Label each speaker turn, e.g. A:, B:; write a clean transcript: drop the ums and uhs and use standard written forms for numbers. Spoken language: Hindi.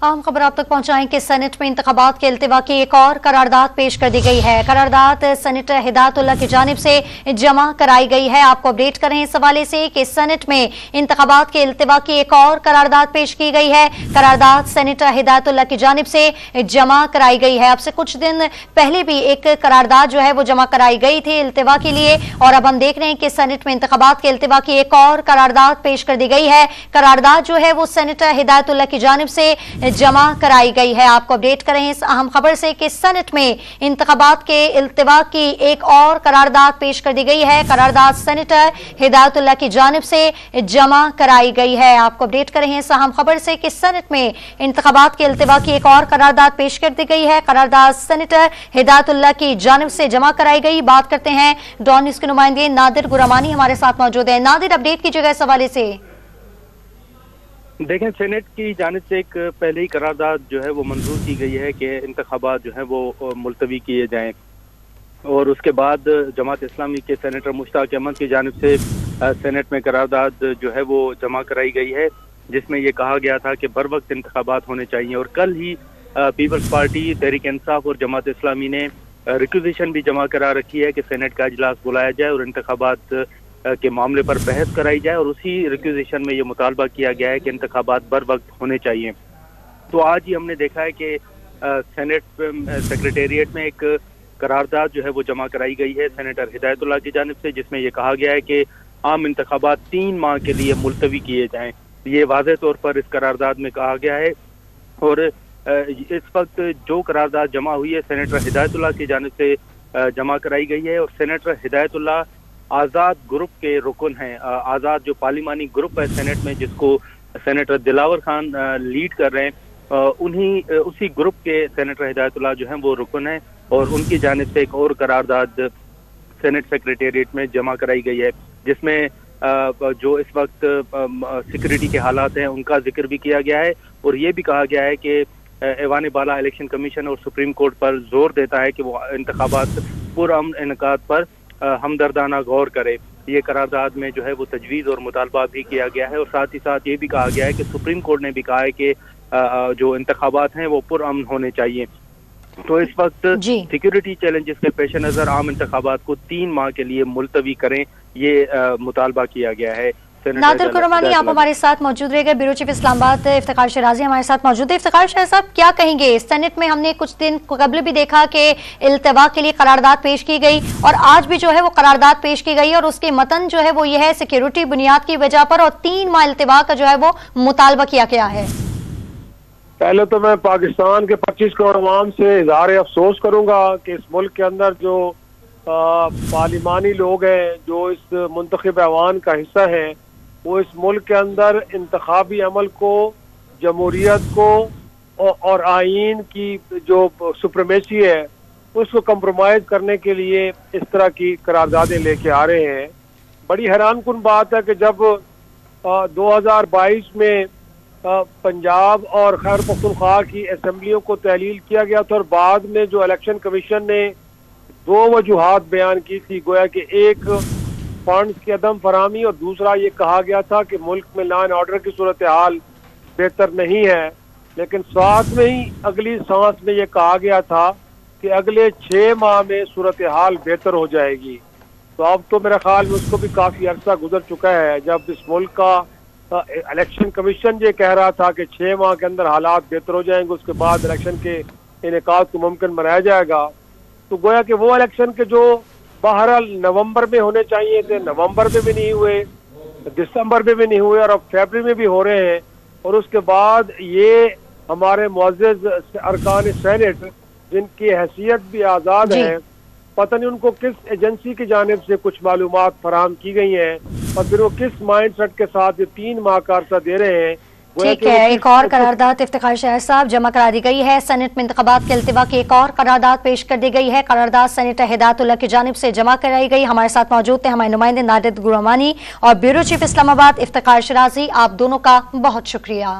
A: अहम खबर आप तक पहुंचाएं कि सेनेट में इंतखाबात के इल्तिवा की एक और करारदाद पेश कर दी गई है। करारदाद सेनेटर हिदायतुल्लाह की जानिब से जमा कराई गई है। आपको अपडेट करें इस हवाले से कि सेनेट में इंतखाबात के इल्तिवा की एक और करारदाद पेश की गई है। करारदाद सेनेटर हिदायतुल्लाह की जानिब से जमा कराई गई है। अब से कुछ दिन पहले भी एक करारदाद जो है वो जमा कराई गई थी इल्तिवा के लिए, और अब हम देख रहे हैं कि सेनेट में इंतखाबात के इल्तिवा की एक और करारदाद पेश कर दी गई है। करारदाद जो है वो सेनेटर हिदायतुल्लाह की जानिब से जमा कराई गई है। आपको अपडेट करें इस अहम खबर से कि सेनेट में इंतखाबात के इल्तिवा की एक और करारदाद पेश कर दी गई है। करारदाद सेनेटर हिदायतुल्लाह की जानिब से जमा कराई गई है। आपको अपडेट करें इस अहम खबर से कि सेनेट में इंतखाबात के इल्तिवा की एक और करारदाद पेश कर दी गई है। करारदाद सेनेटर हिदायतुल्लाह की जानिब से जमा कराई गई। बात करते हैं डॉन न्यूज़ के नुमाइंदे नादिर गुरामानी हमारे साथ मौजूद है। नादिर, अपडेट कीजिएगा इस हवाले से।
B: देखें, सेनेट की जानिब से एक पहले ही करारदाद जो है वो मंजूर की गई है कि इंतखाबात जो है वो मुलतवी किए जाएं, और उसके बाद जमात इस्लामी के सेनेटर मुश्ताक अहमद की जानिब से सेनेट में करारदाद जो है वो जमा कराई गई है, जिसमें ये कहा गया था कि बर वक्त इंतखाबात होने चाहिए। और कल ही पीपल्स पार्टी, तहरीक इंसाफ और जमात इस्लामी ने रिक्विजिशन भी जमा करा रखी है कि सेनेट का इजलास बुलाया जाए और इंतखाबात के मामले पर बहस कराई जाए, और उसी रिक्विजिशन में ये मुतालबा किया गया है कि इंतखाबात बर वक्त होने चाहिए। तो आज ही हमने देखा है कि सेनेट सेक्रेटेरिएट में एक करारदाद जो है वो जमा कराई गई है सेनेटर हिदायतुल्लाह की जानिब से, जिसमें यह कहा गया है कि आम इंतखाबात 3 माह के लिए मुलतवी किए जाएं। ये वाज़ेह तौर पर इस करारदाद में कहा गया है। और इस वक्त जो करारदाद जमा हुई है सेनेटर हिदायतुल्लाह की जानिब से जमा कराई गई है, और सेनेटर हिदायतुल्लाह आज़ाद ग्रुप के रुकन हैं। आज़ाद जो पार्लिमानी ग्रुप है सेनेट में, जिसको सेनेटर दिलावर खान लीड कर रहे हैं, उसी ग्रुप के सेनेटर हिदायतुल्लाह जो हैं वो रुकन हैं, और उनकी जानिब से एक और करारदाद सेनेट सेक्रेटेरिएट में जमा कराई गई है, जिसमें जो इस वक्त सिक्योरिटी के हालात हैं उनका जिक्र भी किया गया है, और ये भी कहा गया है कि ऐवान बाला इलेक्शन कमीशन और सुप्रीम कोर्ट पर जोर देता है कि वो इंतखाबात पुरअमन इनेकाद पर हमदर्दाना गौर करे। ये करारदाद में जो है वो तजवीज़ और मुतालबा भी किया गया है, और साथ ही साथ ये भी कहा गया है कि सुप्रीम कोर्ट ने भी कहा है कि जो इंतखाबात हैं वो पुरअमन होने चाहिए। तो इस वक्त सिक्योरिटी चैलेंजेस के पेश नज़र आम इंतखाबात को 3 माह के लिए मुलतवी करें, ये मुतालबा किया गया है।
A: नादिर गुरामानी आप हमारे साथ मौजूद रहेगा। ब्यूरो चीफ इस्लामाबाद इफ्तिखार शराजी हमारे साथ मौजूद है। इफ्तिखार शराजी साहब, क्या कहेंगे? सेनेट में हमने कुछ दिन कबल भी देखा कि इल्तिवा के लिए करारदाद पेश की गई, और आज भी जो है वो करारदाद पेश की गई, और उसके मतन जो है वो ये है सिक्योरिटी बुनियाद की वजह पर, और 3 माह इल्तिवा का जो है वो मुतालबा किया गया है।
C: पहले तो मैं पाकिस्तान के 25 करोड़ अवाम से इज़हार अफसोस करूंगा कि इस मुल्क के अंदर जो पार्लिमानी लोग हैं, जो इस मुंतखब ऐवान का हिस्सा है, वो इस मुल्क के अंदर इंतखाबी अमल को, जमहूरियत को और आईन की जो सुप्रीमेसी है उसको कंप्रोमाइज करने के लिए इस तरह की करारदादें लेके आ रहे हैं। बड़ी हैरानकुन बात है कि जब 2022 में पंजाब और खैबर पख्तूनख्वा की असम्बलियों को तहलील किया गया था, और बाद में जो इलेक्शन कमीशन ने 2 वजूहात बयान की थी, गोया कि एक फंड्स की अदम फरामी, और दूसरा ये कहा गया था कि मुल्क में लॉ एंड ऑर्डर की सूरत हाल बेहतर नहीं है। लेकिन साथ में ही अगली सांस में ये कहा गया था कि अगले 6 माह में सूरत हाल बेहतर हो जाएगी। तो अब तो मेरा ख्याल में उसको भी काफ़ी अरसा गुजर चुका है, जब इस मुल्क का इलेक्शन कमीशन ये कह रहा था कि 6 माह के अंदर हालात बेहतर हो जाएंगे, उसके बाद इलेक्शन के इनेकाद को मुमकिन बनाया जाएगा। तो गोया कि वो इलेक्शन के जो बहरहाल नवंबर में होने चाहिए थे, नवंबर में भी नहीं हुए, दिसंबर में भी नहीं हुए, और अब फरवरी में भी हो रहे हैं। और उसके बाद ये हमारे मुअज़्ज़ज़ अरकान सेनेट, जिनकी हैसियत भी आज़ाद है, पता नहीं उनको किस एजेंसी की जानिब से कुछ मालूमात फराहम की गई हैं, और फिर वो किस माइंड सेट के साथ ये 3 माह का अर्सा दे रहे हैं।
A: ठीक है, एक और करारदाद इफ्तिखार शहर साहब जमा करा दी गई है। सेनेट में इंतखाबात के इल्तिवा की एक और करारदाद पेश कर दी गई है। करारदाद सेनेटर हिदायतुल्लाह की जानिब से जमा कराई गई। हमारे साथ मौजूद थे हमारे नुमाइंदे नादिर गुरामानी और ब्यूरो चीफ इस्लामाबाद इफ्तिखार शराजी। आप दोनों का बहुत शुक्रिया।